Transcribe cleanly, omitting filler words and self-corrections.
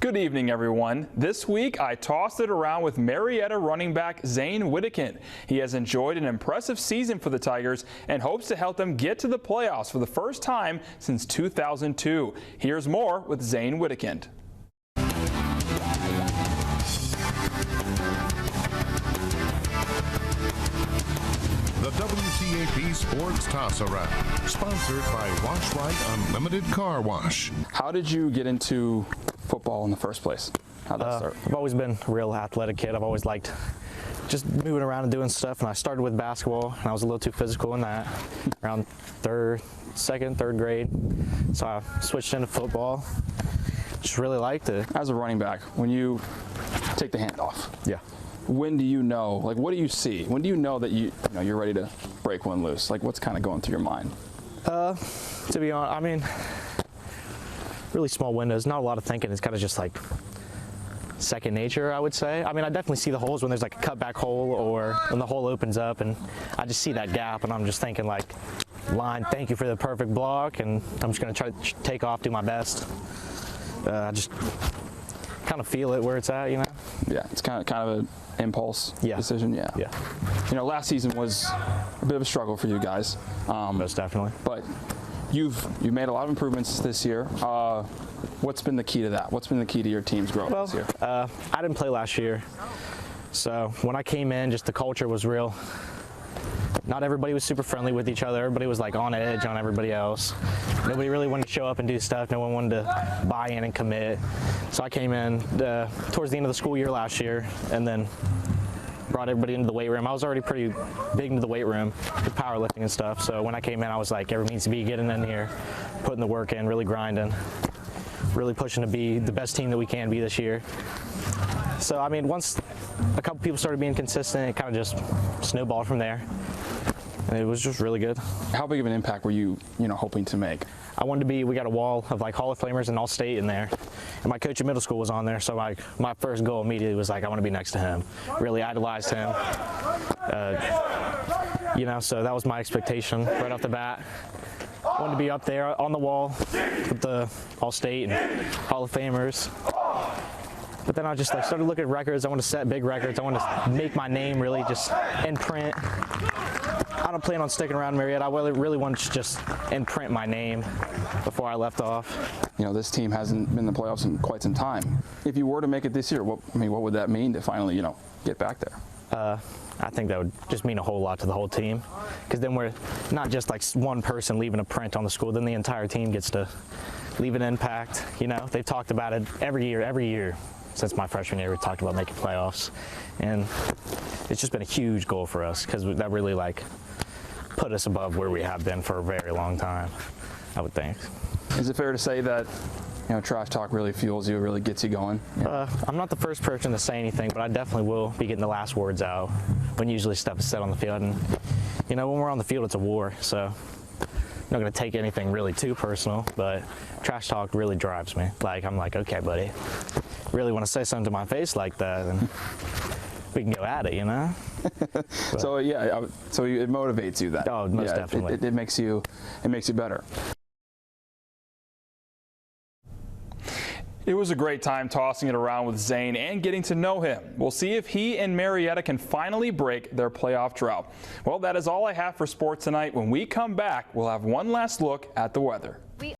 Good evening, everyone. This week, I tossed it around with Marietta running back Zane Wittekind. He has enjoyed an impressive season for the Tigers and hopes to help them get to the playoffs for the first time since 2002. Here's more with Zane Wittekind. The WTAP Sports Toss-Around, sponsored by Wash Right Unlimited Car Wash. How did you get into football in the first place? How'd that start? I've always been a real athletic kid. I've always liked just moving around and doing stuff, and I started with basketball, and I was a little too physical in that around second, third grade. So I switched into football. Just really liked it. As a running back, when you take the handoff, yeah. When do you know, like, what do you see? When do you know that you're ready to break one loose? Like, what's kind of going through your mind? To be honest, I mean, really small windows, not a lot of thinking. It's kind of just like second nature, I would say. I mean, I definitely see the holes when there's like a cutback hole or when the hole opens up, and I just see that gap, and I'm just thinking like, line, thank you for the perfect block, and I'm just going to try to take off, do my best. I just kind of feel it where it's at, you know? Yeah, it's kind of an impulse decision. Yeah. You know, last season was a bit of a struggle for you guys. Most definitely. But you've made a lot of improvements this year. What's been the key to that? What's been the key to your team's growth this year? I didn't play last year, so when I came in, just the culture was real. Not everybody was super friendly with each other. Everybody was like on edge on everybody else. Nobody really wanted to show up and do stuff. No one wanted to buy in and commit. So I came in towards the end of the school year last year, and then brought everybody into the weight room. I was already pretty big into the weight room with powerlifting and stuff. So when I came in, I was like, everyone needs to be getting in here, putting the work in, really grinding, really pushing to be the best team that we can be this year. So, I mean, once a couple people started being consistent, it kind of just snowballed from there. And it was just really good. How big of an impact were you hoping to make? I wanted to be, we got a wall of like Hall of Famers and All-State in there. And my coach in middle school was on there, so like my first goal immediately was like, I want to be next to him. Really idolized him. So that was my expectation right off the bat. I wanted to be up there on the wall with the All-State and Hall of Famers. But then I just like started looking at records. I want to set big records. I want to make my name really just imprint. I don't plan on sticking around Marietta. I really want to just imprint my name before I left off. You know, this team hasn't been in the playoffs in quite some time. If you were to make it this year, what would that mean to finally, get back there? I think that would just mean a whole lot to the whole team, because then we're not just like one person leaving a print on the school. Then the entire team gets to leave an impact. You know, they've talked about it every year since my freshman year. We talked about making playoffs, and it's just been a huge goal for us because that really like put us above where we have been for a very long time, I would think. Is it fair to say that trash talk really fuels you, really gets you going? Yeah. I'm not the first person to say anything, but I definitely will be getting the last words out when usually stuff is said on the field. And when we're on the field, it's a war, so I'm not going to take anything really too personal, but trash talk really drives me. Like, I'm like, okay, buddy, really want to say something to my face like that, and we can go at it, So it motivates you then. Oh, most definitely. It makes you better. It was a great time tossing it around with Zane and getting to know him. We'll see if he and Marietta can finally break their playoff drought. Well, that is all I have for sports tonight. When we come back, we'll have one last look at the weather.